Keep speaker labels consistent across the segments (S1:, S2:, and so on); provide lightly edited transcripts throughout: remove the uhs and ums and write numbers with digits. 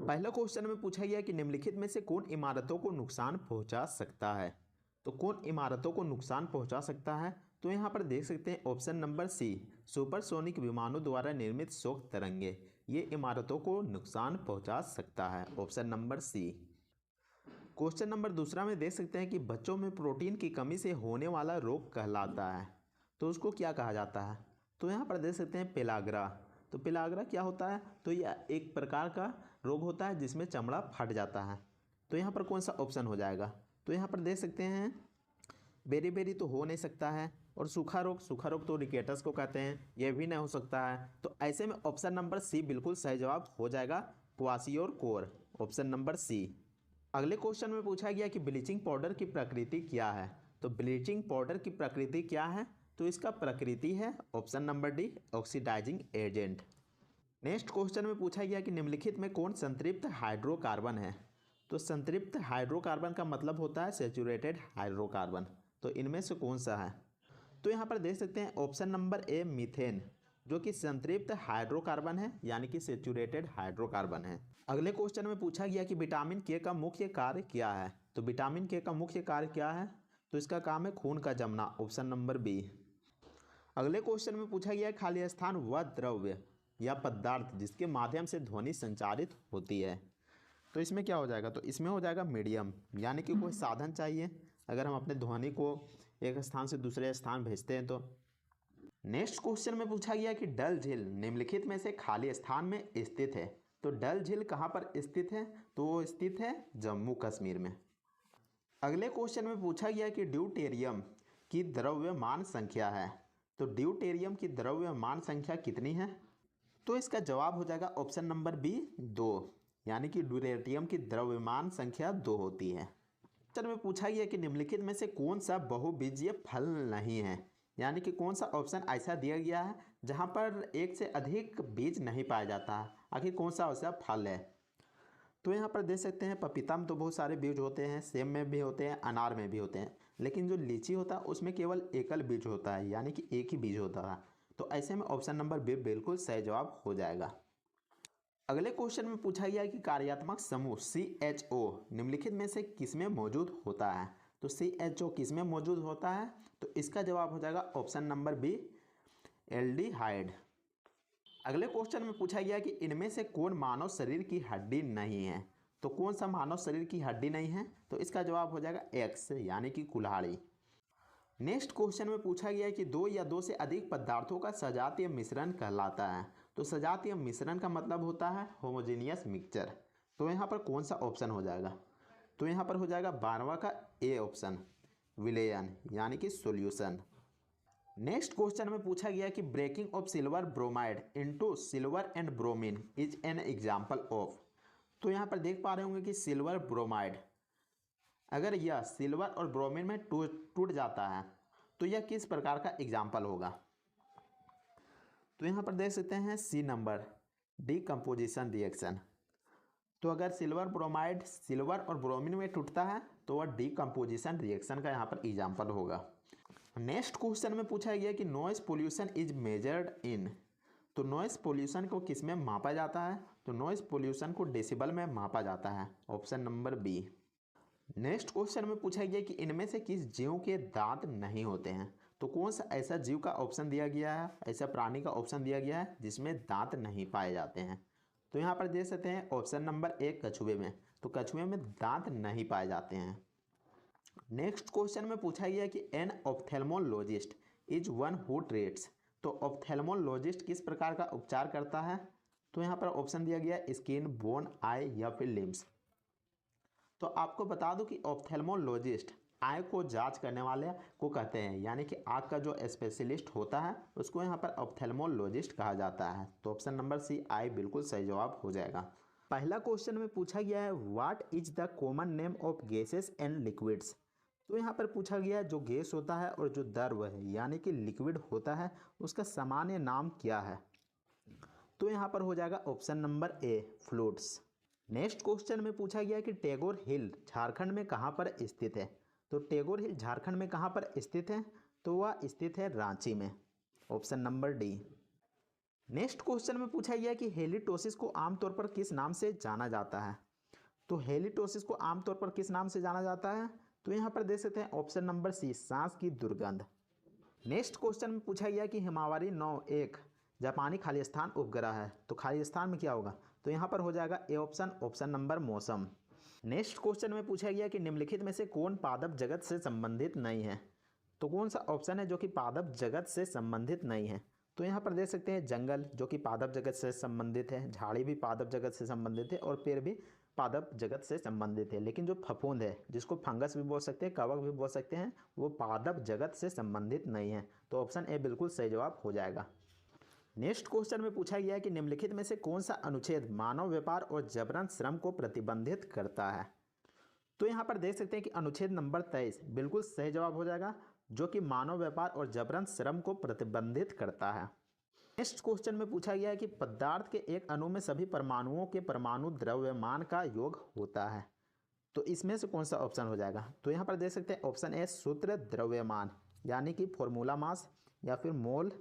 S1: पहला क्वेश्चन में पूछा गया कि निम्नलिखित में से कौन इमारतों को नुकसान पहुंचा सकता है। तो कौन इमारतों को नुकसान पहुंचा सकता है, तो यहाँ पर देख सकते हैं ऑप्शन नंबर सी, सुपरसोनिक विमानों द्वारा निर्मित शोक तरंगे, ये इमारतों को नुकसान पहुंचा सकता है, option number C. Question number दूसरा में देख सकते हैं कि बच्चों में प्रोटीन की कमी से होने वाला रोग कहलाता है, तो उसको क्या कहा जाता है। तो यहाँ पर देख सकते हैं पेलाग्रा। तो पेलाग्रा क्या होता है, तो यह एक प्रकार का रोग होता है जिसमें चमड़ा फट जाता है। तो यहाँ पर कौन सा ऑप्शन हो जाएगा, तो यहाँ पर देख सकते हैं बेरी तो हो नहीं सकता है, और सूखा रोग तो रिकेटस को कहते हैं, यह भी नहीं हो सकता है। तो ऐसे में ऑप्शन नंबर सी बिल्कुल सही जवाब हो जाएगा, क्वासियोर, ऑप्शन नंबर सी। अगले क्वेश्चन में पूछा गया कि ब्लीचिंग पाउडर की प्रकृति क्या है। तो ब्लीचिंग पाउडर की प्रकृति क्या है, तो इसका प्रकृति है option number D, oxidising agent. Next question में पूछा गया कि निम्नलिखित में कौन संतृप्त हाइड्रोकार्बन है। तो संतृप्त हाइड्रोकार्बन का मतलब होता है सैचुरेटेड हाइड्रोकार्बन, तो इनमें से कौन सा है। तो यहाँ पर देख सकते हैं ऑप्शन नंबर ए, मीथेन, जो कि संतृप्त हाइड्रोकार्बन है, यानी कि सैचुरेटेड हाइड्रोकार्बन है। अगले क्वेश्चन में पूछा गया कि विटामिन के का मुख्य कार्य क्या है। तो विटामिन के का मुख्य कार्य क्या है, तो इसका काम है खून का जमना, ऑप्शन नंबर बी। अगले क्वेश्चन में पूछा गया खाली स्थान वह द्रव्य या पदार्थ जिसके माध्यम से ध्वनि संचारित होती है। तो इसमें क्या हो जाएगा, तो इसमें हो जाएगा मीडियम, यानी कि कोई साधन चाहिए अगर हम अपने ध्वनि को एक स्थान से दूसरे स्थान भेजते हैं तो। नेक्स्ट क्वेश्चन में पूछा गया कि डल झील निम्नलिखित में से खाली स्थान में स्थित है। तो डल झील कहाँ पर स्थित है, तो वो स्थित है जम्मू कश्मीर में। अगले क्वेश्चन में पूछा गया कि ड्यूटेरियम की द्रव्यमान संख्या है। तो ड्यूटेरियम की द्रव्यमान संख्या कितनी है, तो इसका जवाब हो जाएगा ऑप्शन नंबर बी, 2, यानी कि ड्यूटेरियम की द्रव्यमान संख्या 2 होती है। क्वेश्चन में पूछा गया कि निम्नलिखित में से कौन सा बहुबीजीय फल नहीं है, यानी कि कौन सा ऑप्शन ऐसा दिया गया है जहां पर एक से अधिक बीज नहीं पाया जाता है, आखिर कौन सा ऐसा फल है। तो यहाँ पर देख सकते हैं पपीता में तो बहुत सारे बीज होते हैं, सेब में भी होते हैं, अनार में भी होते हैं, लेकिन जो लीची होता है उसमें केवल एकल बीज होता है, यानी कि एक ही बीज होता है। तो ऐसे में ऑप्शन नंबर बी बिल्कुल सही जवाब हो जाएगा। अगले क्वेश्चन में पूछा गया कि कार्यात्मक समूह CHO निम्नलिखित में से किसमें मौजूद होता है। तो CHO किसमें मौजूद होता है, तो इसका जवाब हो जाएगा ऑप्शन नंबर बी, एल्डिहाइड। अगले क्वेश्चन में पूछा गया कि इनमें से कौन मानव शरीर की हड्डी नहीं है। तो कौन सा मानव शरीर की हड्डी नहीं है, तो इसका जवाब हो जाएगा एक्स, यानी कि कुल्हाड़ी। नेक्स्ट क्वेश्चन में पूछा गया कि दो या दो से अधिक पदार्थों का सजातीय मिश्रण कहलाता है। तो सजातीय मिश्रण का मतलब होता है होमोजेनियस मिक्सचर। तो यहाँ पर कौन सा ऑप्शन हो जाएगा, तो यहाँ पर हो जाएगा 12वां का ए ऑप्शन, विलेयन, यानी कि सॉल्यूशन। नेक्स्ट क्वेश्चन में पूछा गया कि breaking of silver bromide into silver and bromine is an example of. तो यहाँ पर देख पा रहे होंगे कि सिल्वर ब्रोमाइड, अगर यह सिल्वर और ब्रोमीन में टूट जाता है तो यह किस प्रकार का एग्जाम्पल होगा। तो यहाँ पर देख सकते हैं सी नंबर, डीकम्पोजिशन रिएक्शन। तो अगर सिल्वर ब्रोमाइड सिल्वर और ब्रोमीन में टूटता है तो वह डीकम्पोजिशन रिएक्शन का यहाँ पर एग्जाम्पल होगा। नेक्स्ट क्वेश्चन में पूछा गया कि noise pollution is measured in. तो नॉइस पोल्यूशन को किस में मापा जाता है, तो नॉइस पोल्यूशन को डेसिबल में मापा जाता है, option number B. Next question में पूछा गया कि इनमें से किस जीव के दांत नहीं होते हैं। तो कौन सा ऐसा जीव का ऑप्शन दिया गया है, ऐसा प्राणी का ऑप्शन दिया गया है जिसमें दांत नहीं पाए जाते हैं। तो यहाँ पर देख सकते हैं ऑप्शन नंबर ए, कछुए में। तो कछुए में दांत नहीं पाए जाते हैं। नेक्स्ट क्वेश्चन में पूछा गया कि an ophthalmologist is one who treats. तो ऑप्थेल्मोलॉजिस्ट किस प्रकार का उपचार करता है, तो यहाँ पर ऑप्शन दिया गया स्किन, बोन, आई या फिर लिम्स। तो आपको बता दूं कि ऑप्थेल्मोलॉजिस्ट आँख को जांच करने वाले को कहते हैं, यानी कि आँख का जो स्पेशलिस्ट होता है उसको यहाँ पर ऑप्थेल्मोलॉजिस्ट कहा जाता है। तो ऑप्शन नंबर सी, आई, बिल्कुल सही जवाब हो जाएगा। पहला क्वेश्चन में पूछा गया है what is the common name of gases and liquids. तो यहाँ पर पूछा गया है जो गैस होता है और जो द्रव है यानी कि लिक्विड होता है उसका सामान्य नाम क्या है। तो यहाँ पर हो जाएगा option number A, fluids. Next question में पूछा गया कि टैगोर हिल झारखंड में कहाँ पर स्थित है। तो टैगोर हिल झारखंड में कहाँ पर स्थित है, तो वह स्थित है रांची में, option number D. Next question में पूछा गया कि हेलिटोसिस को आमतौर पर किस नाम से जाना जाता है। तो हेलिटोसिस को आमतौर पर किस नाम से जाना जाता है, तो यहाँ पर देख सकते हैं ऑप्शन नंबर सी, सांस की दुर्गंध। नेक्स्ट क्वेश्चन में पूछा गया कि हिमावरी 9 एक जापानी खालिस्तान उपग्रह है, तो खालिस्तान में क्या होगा, तो यहाँ पर हो जाएगा ए ऑप्शन, ऑप्शन नंबर मौसम। नेक्स्ट क्वेश्चन में पूछा गया कि निम्नलिखित में से कौन पादप जगत से संबंधित नहीं है, तो कौन सा ऑप्शन है जो कि पादप जगत से संबंधित नहीं है, तो यहाँ पर देख सकते हैं जंगल जो कि पादप जगत से संबंधित है, झाड़ी भी पादप जगत से संबंधित है और पेड़ भी पादप जगत से संबंधित है, लेकिन जो फफूंद है जिसको फंगस भी बोल सकते हैं, कवक भी बोल सकते हैं, वो पादप जगत से संबंधित नहीं है, तो ऑप्शन ए बिल्कुल सही जवाब हो जाएगा। नेक्स्ट क्वेश्चन में पूछा गया है कि निम्नलिखित में से कौन सा अनुच्छेद मानव व्यापार और जबरन श्रम को प्रतिबंधित करता है, तो यहाँ पर देख सकते हैं कि अनुच्छेद नंबर 23 बिल्कुल सही जवाब हो जाएगा, जो कि मानव व्यापार और जबरन श्रम को प्रतिबंधित करता है। नेक्स्ट क्वेश्चन में पूछा गया है कि पदार्थ के एक अणु में सभी परमाणुओं के परमाणु द्रव्यमान का योग होता है, तो इसमें से कौन सा ऑप्शन हो जाएगा, तो यहाँ पर देख सकते हैं ऑप्शन ए सूत्र द्रव्यमान यानी कि फॉर्मूला मास, या फिर मोल,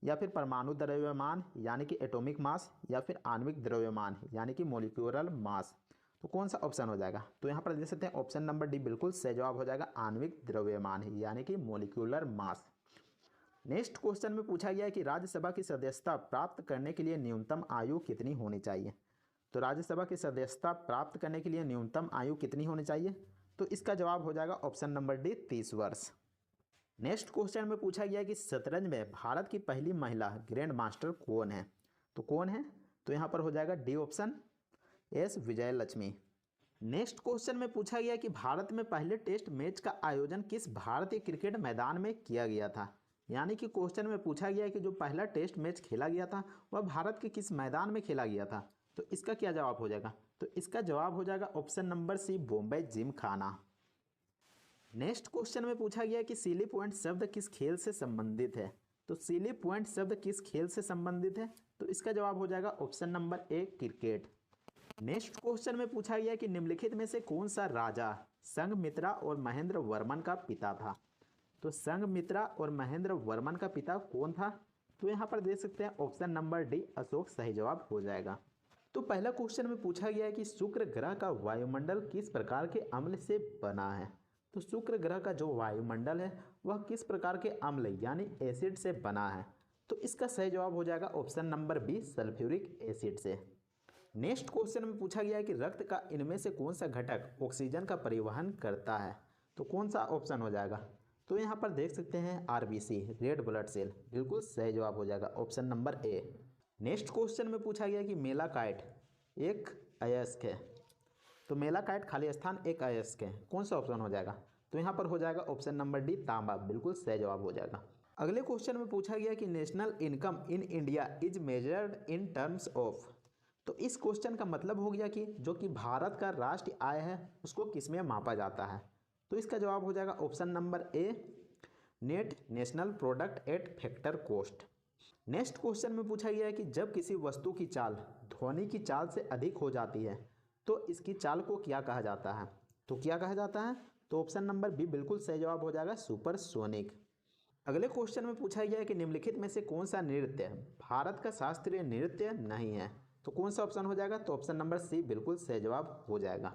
S1: या फिर परमाणु द्रव्यमान यानी कि एटॉमिक मास, या फिर आणविक द्रव्यमान यानी कि मॉलिक्यूलर मास, तो कौन सा ऑप्शन हो जाएगा, तो यहाँ पर देख सकते हैं ऑप्शन नंबर डी बिल्कुल सही जवाब हो जाएगा, आणविक द्रव्यमान यानी कि मॉलिक्यूलर मास। नेक्स्ट क्वेश्चन में पूछा गया है कि राज्यसभा की सदस्यता प्राप्त करने के लिए न्यूनतम आयु कितनी होनी चाहिए, तो राज्यसभा की सदस्यता प्राप्त करने के लिए न्यूनतम आयु कितनी होनी चाहिए, तो इसका जवाब हो जाएगा ऑप्शन नंबर डी 30 वर्ष। नेक्स्ट क्वेश्चन में पूछा गया है कि शतरंज में भारत की पहली महिला ग्रैंड मास्टर कौन है, तो कौन है, तो यहाँ पर हो जाएगा D option, S Vijayalakshmi. Next question में पूछा गया कि भारत में पहले टेस्ट मैच का आयोजन किस भारतीय क्रिकेट मैदान में किया गया था, यानी कि क्वेश्चन में पूछा गया है कि जो पहला टेस्ट मैच खेला गया था वह भारत के किस मैदान में खेला गया था, तो इसका क्या जवाब हो जाएगा, तो इसका जवाब हो जाएगा option number C, Bombay Gymkhana. Next question में पूछा गया कि सिली पॉइंट शब्द किस खेल से संबंधित है, तो सिली पॉइंट शब्द किस खेल से संबंधित है, तो इसका जवाब हो जाएगा option number A, cricket. Next question में पूछा गया कि निम्नलिखित में से कौन सा राजा संघमित्रा और महेंद्र वर्मन का पिता था, तो संघमित्रा और महेंद्र वर्मन का पिता कौन था, तो यहाँ पर देख सकते हैं ऑप्शन नंबर डी, अशोक सही जवाब हो जाएगा। तो पहला क्वेश्चन में पूछा गया है कि शुक्र ग्रह का वायुमंडल किस प्रकार के अम्ल से बना है, तो शुक्र ग्रह का जो वायुमंडल है वह किस प्रकार के अम्ल यानी एसिड से बना है, तो इसका सही जवाब हो जाएगा option number B, sulphuric acid से। नेक्स्ट क्वेश्चन में पूछा गया है कि रक्त का इनमें से कौन सा घटक ऑक्सीजन का परिवहन करता है, तो कौन सा ऑप्शन हो जाएगा, तो यहाँ पर देख सकते हैं आरबीसी, रेड ब्लड सेल, बिल्कुल सही जवाब हो जाएगा option number A. Next question में पूछा गया कि मेलाकाइट एक अयस्क है, तो मेलाकाइट खाली स्थान एक अयस्क है, कौन सा ऑप्शन हो जाएगा, तो यहाँ पर हो जाएगा ऑप्शन नंबर डी, तांबा, बिल्कुल सही जवाब हो जाएगा। अगले क्वेश्चन में पूछा गया कि national income in India is measured in terms of, तो इस क्वेश्चन का मतलब हो गया कि जो कि भारत का राष्ट्रीय आय है उसको किस में मापा जाता है, तो इसका जवाब हो जाएगा option number A, net national product at factor cost. Next question में पूछा गया है कि जब किसी वस्तु की चाल ध्वनि की चाल से अधिक हो जाती है तो इसकी चाल को क्या कहा जाता है, तो क्या कहा जाता है, तो ऑप्शन नंबर बी बिल्कुल सही जवाब हो जाएगा, सुपरसोनिक। अगले क्वेश्चन में पूछा गया है कि निम्नलिखित में से कौन सा नृत्य भारत का शास्त्रीय नृत्य नहीं है, तो कौन सा ऑप्शन हो जाएगा, तो ऑप्शन नंबर सी बिल्कुल सही जवाब हो जाएगा।